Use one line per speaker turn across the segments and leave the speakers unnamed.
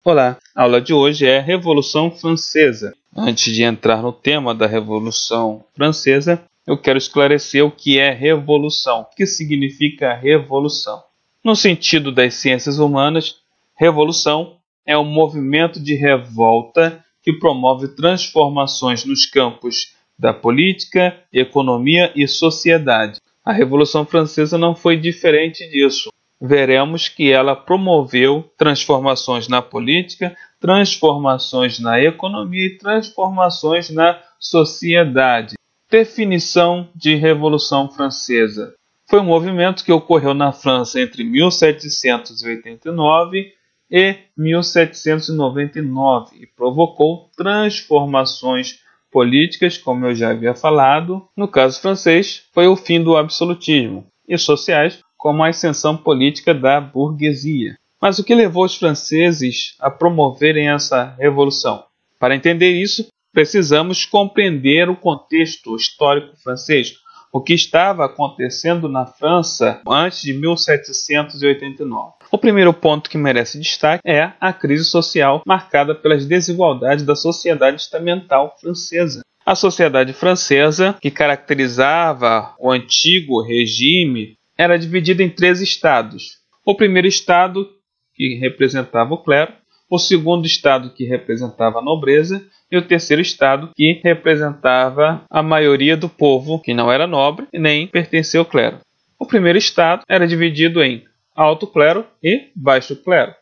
Olá, a aula de hoje é Revolução Francesa. Antes de entrar no tema da Revolução Francesa, eu quero esclarecer o que é revolução, o que significa revolução. No sentido das ciências humanas, revolução é um movimento de revolta que promove transformações nos campos da política, economia e sociedade. A Revolução Francesa não foi diferente disso. Veremos que ela promoveu transformações na política, transformações na economia e transformações na sociedade. Definição de Revolução Francesa. Foi um movimento que ocorreu na França entre 1789 e 1799 e provocou transformações políticas, como eu já havia falado. No caso francês, foi o fim do absolutismo, e sociais, como a ascensão política da burguesia. Mas o que levou os franceses a promoverem essa revolução? Para entender isso, precisamos compreender o contexto histórico francês, o que estava acontecendo na França antes de 1789. O primeiro ponto que merece destaque é a crise social marcada pelas desigualdades da sociedade estamental francesa. A sociedade francesa, que caracterizava o antigo regime, era dividida em 3 estados. O primeiro estado, que representava o clero, o segundo estado, que representava a nobreza, e o terceiro estado, que representava a maioria do povo, que não era nobre e nem pertencia ao clero. O primeiro estado era dividido em alto clero e baixo clero.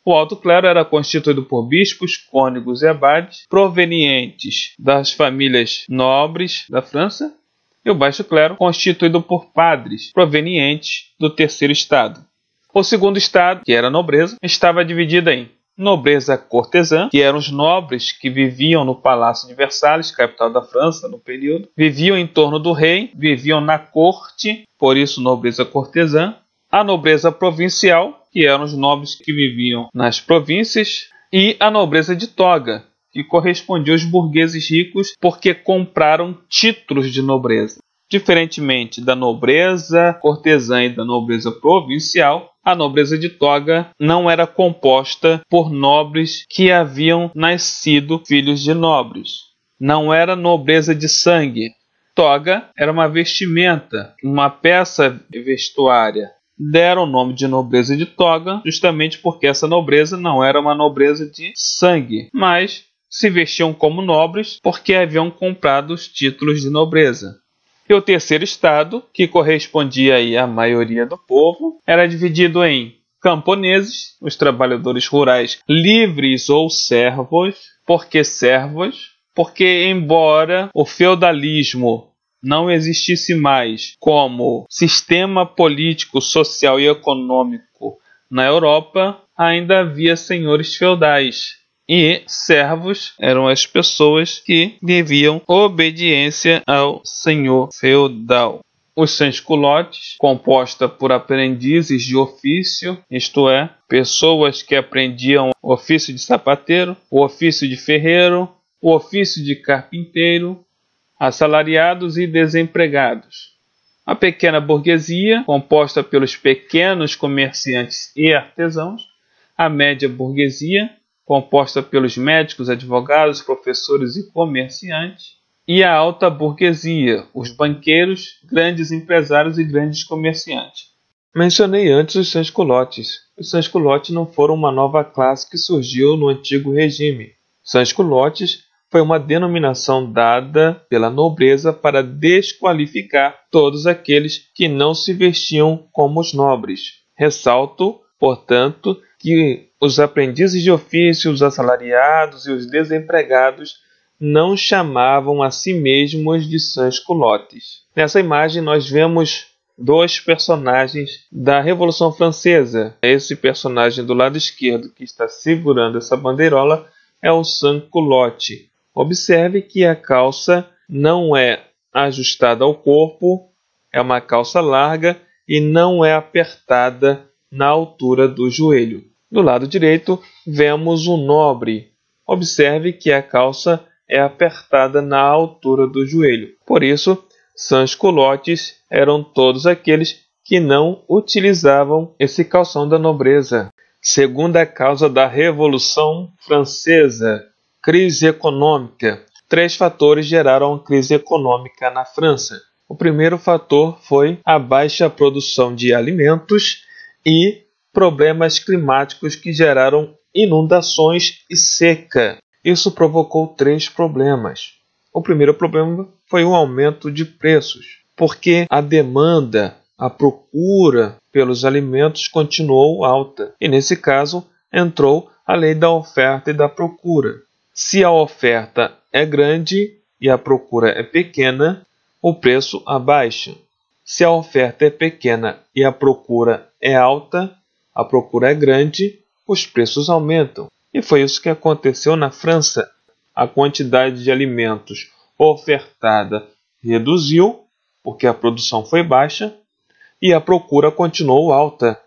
O alto clero era constituído por bispos, cônegos e abades, provenientes das famílias nobres da França, e o baixo clero constituído por padres provenientes do terceiro estado. O segundo estado, que era a nobreza, estava dividido em nobreza cortesã, que eram os nobres que viviam no Palácio de Versalhes, capital da França no período, viviam em torno do rei, viviam na corte, por isso nobreza cortesã. A nobreza provincial, que eram os nobres que viviam nas províncias, e a nobreza de toga, que correspondia aos burgueses ricos porque compraram títulos de nobreza. Diferentemente da nobreza cortesã e da nobreza provincial, a nobreza de toga não era composta por nobres que haviam nascido filhos de nobres. Não era nobreza de sangue. Toga era uma vestimenta, uma peça vestuária. Deram o nome de nobreza de toga justamente porque essa nobreza não era uma nobreza de sangue, mas se vestiam como nobres porque haviam comprado os títulos de nobreza. E o terceiro estado, que correspondia aí à maioria do povo, era dividido em camponeses, os trabalhadores rurais livres ou servos. Por que servos? Porque embora o feudalismo não existisse mais como sistema político, social e econômico na Europa, ainda havia senhores feudais. E servos eram as pessoas que deviam obediência ao senhor feudal. Os sans-culottes, composta por aprendizes de ofício, isto é, pessoas que aprendiam o ofício de sapateiro, o ofício de ferreiro, o ofício de carpinteiro, assalariados e desempregados. A pequena burguesia, composta pelos pequenos comerciantes e artesãos. A média burguesia, composta pelos médicos, advogados, professores e comerciantes, e a alta burguesia, os banqueiros, grandes empresários e grandes comerciantes. Mencionei antes os sans-culottes. Os sans-culottes não foram uma nova classe que surgiu no antigo regime. Sans-culottes foi uma denominação dada pela nobreza para desqualificar todos aqueles que não se vestiam como os nobres. Ressalto, portanto, que os aprendizes de ofício, os assalariados e os desempregados não chamavam a si mesmos de sans-culottes. Nessa imagem nós vemos 2 personagens da Revolução Francesa. Esse personagem do lado esquerdo que está segurando essa bandeirola é o sans-culotte. Observe que a calça não é ajustada ao corpo, é uma calça larga e não é apertada na altura do joelho. Do lado direito, vemos um nobre. Observe que a calça é apertada na altura do joelho. Por isso, sans-culottes eram todos aqueles que não utilizavam esse calção da nobreza. Segunda causa da Revolução Francesa: crise econômica. 3 fatores geraram a crise econômica na França. O primeiro fator foi a baixa produção de alimentos e problemas climáticos que geraram inundações e seca. Isso provocou 3 problemas. O primeiro problema foi o aumento de preços, porque a demanda, a procura pelos alimentos continuou alta. E nesse caso entrou a lei da oferta e da procura. Se a oferta é grande e a procura é pequena, o preço abaixa. Se a oferta é pequena e a procura é alta, a procura é grande, os preços aumentam. E foi isso que aconteceu na França. A quantidade de alimentos ofertada reduziu, porque a produção foi baixa, e a procura continuou alta.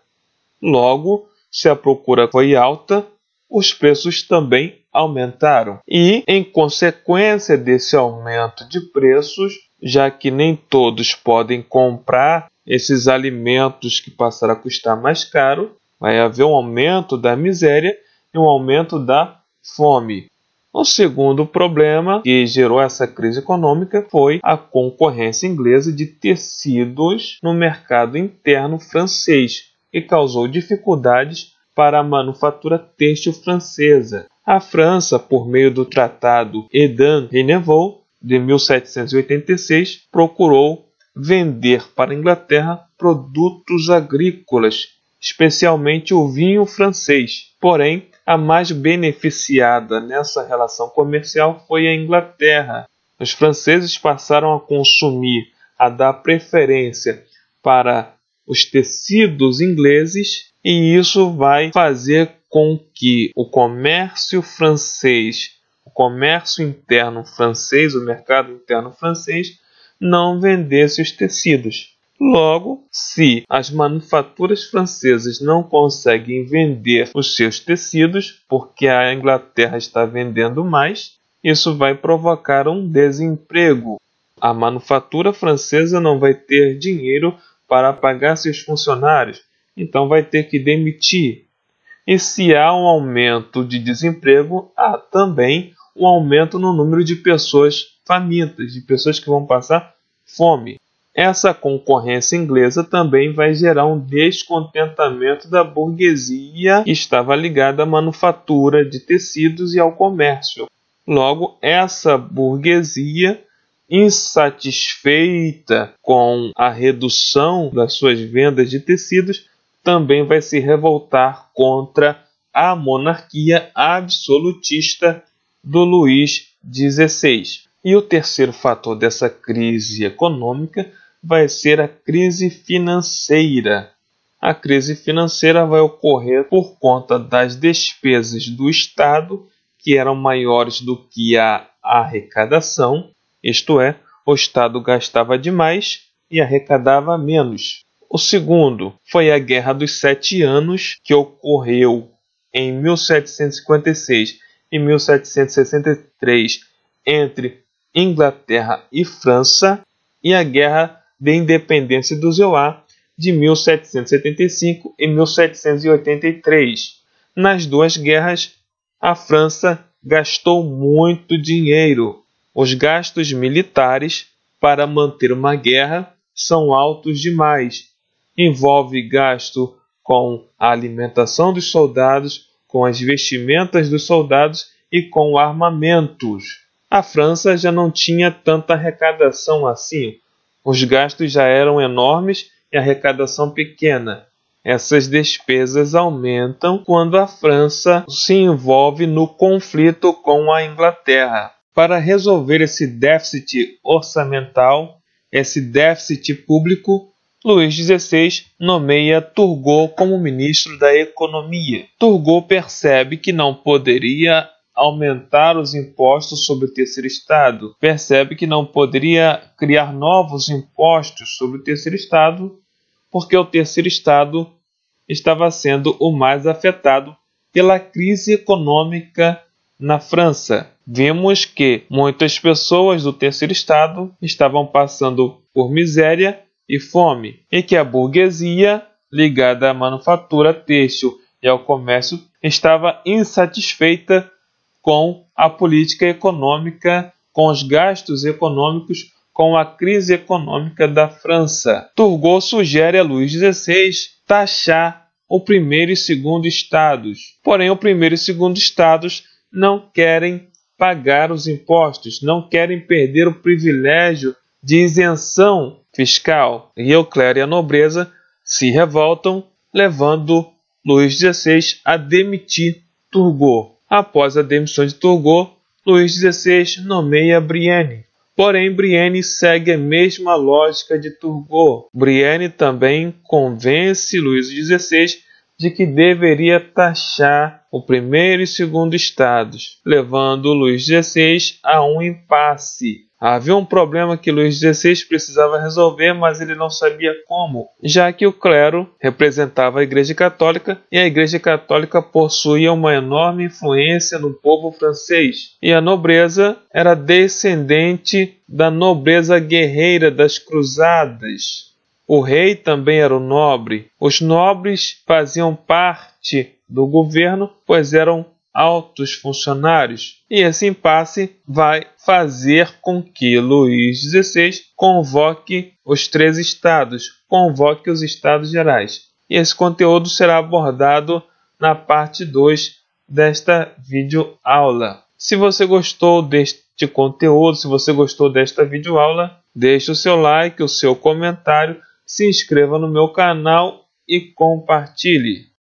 Logo, se a procura foi alta, os preços também aumentaram. E, em consequência desse aumento de preços, já que nem todos podem comprar esses alimentos que passaram a custar mais caro, vai haver um aumento da miséria e um aumento da fome. O segundo problema que gerou essa crise econômica foi a concorrência inglesa de tecidos no mercado interno francês, que causou dificuldades para a manufatura têxtil francesa. A França, por meio do Tratado Edan-Rennevaux de 1786, procurou vender para a Inglaterra produtos agrícolas, especialmente o vinho francês. Porém, a mais beneficiada nessa relação comercial foi a Inglaterra. Os franceses passaram a consumir, a dar preferência para os tecidos ingleses, e isso vai fazer com que o comércio francês, o comércio interno francês, o mercado interno francês, não vendesse os tecidos. Logo, se as manufaturas francesas não conseguem vender os seus tecidos, porque a Inglaterra está vendendo mais, isso vai provocar um desemprego. A manufatura francesa não vai ter dinheiro para pagar seus funcionários, então vai ter que demitir. E se há um aumento de desemprego, há também um aumento no número de pessoas famintas, de pessoas que vão passar fome. Essa concorrência inglesa também vai gerar um descontentamento da burguesia que estava ligada à manufatura de tecidos e ao comércio. Logo, essa burguesia, insatisfeita com a redução das suas vendas de tecidos, também vai se revoltar contra a monarquia absolutista do Luís XVI. E o terceiro fator dessa crise econômica vai ser a crise financeira. A crise financeira vai ocorrer por conta das despesas do Estado, que eram maiores do que a arrecadação, isto é, o Estado gastava demais e arrecadava menos. O segundo foi a Guerra dos 7 Anos, que ocorreu em 1756 e 1763 entre Inglaterra e França, e a Guerra de Independência do Zeuá, de 1775 e 1783. Nas duas guerras, a França gastou muito dinheiro. Os gastos militares para manter uma guerra são altos demais. Envolve gasto com a alimentação dos soldados, com as vestimentas dos soldados e com armamentos. A França já não tinha tanta arrecadação assim. Os gastos já eram enormes e a arrecadação pequena. Essas despesas aumentam quando a França se envolve no conflito com a Inglaterra. Para resolver esse déficit orçamental, esse déficit público, Luís XVI nomeia Turgot como ministro da Economia. Turgot percebe que não poderia aumentar os impostos sobre o terceiro estado, percebe que não poderia criar novos impostos sobre o terceiro estado, porque o terceiro estado estava sendo o mais afetado pela crise econômica na França. Vimos que muitas pessoas do terceiro estado estavam passando por miséria e fome, e que a burguesia, ligada à manufatura têxtil e ao comércio estava insatisfeita com a política econômica, com os gastos econômicos, com a crise econômica da França. Turgot sugere a Luís XVI taxar o primeiro e segundo estados. Porém, o primeiro e segundo estados não querem pagar os impostos, não querem perder o privilégio de isenção fiscal. E Leclerc e a nobreza se revoltam, levando Luís XVI a demitir Turgot. Após a demissão de Turgot, Luís XVI nomeia Brienne. Porém, Brienne segue a mesma lógica de Turgot. Brienne também convence Luís XVI de que deveria taxar o primeiro e segundo estados, levando Luís XVI a um impasse. Havia um problema que Luís XVI precisava resolver, mas ele não sabia como, já que o clero representava a Igreja Católica e a Igreja Católica possuía uma enorme influência no povo francês, e a nobreza era descendente da nobreza guerreira das cruzadas. O rei também era um nobre. Os nobres faziam parte do governo, pois eram altos funcionários. E esse impasse vai fazer com que Luís XVI convoque os 3 estados, convoque os estados gerais. E esse conteúdo será abordado na parte 2 desta videoaula. Se você gostou deste conteúdo, se você gostou desta videoaula, deixe o seu like, o seu comentário, se inscreva no meu canal e compartilhe.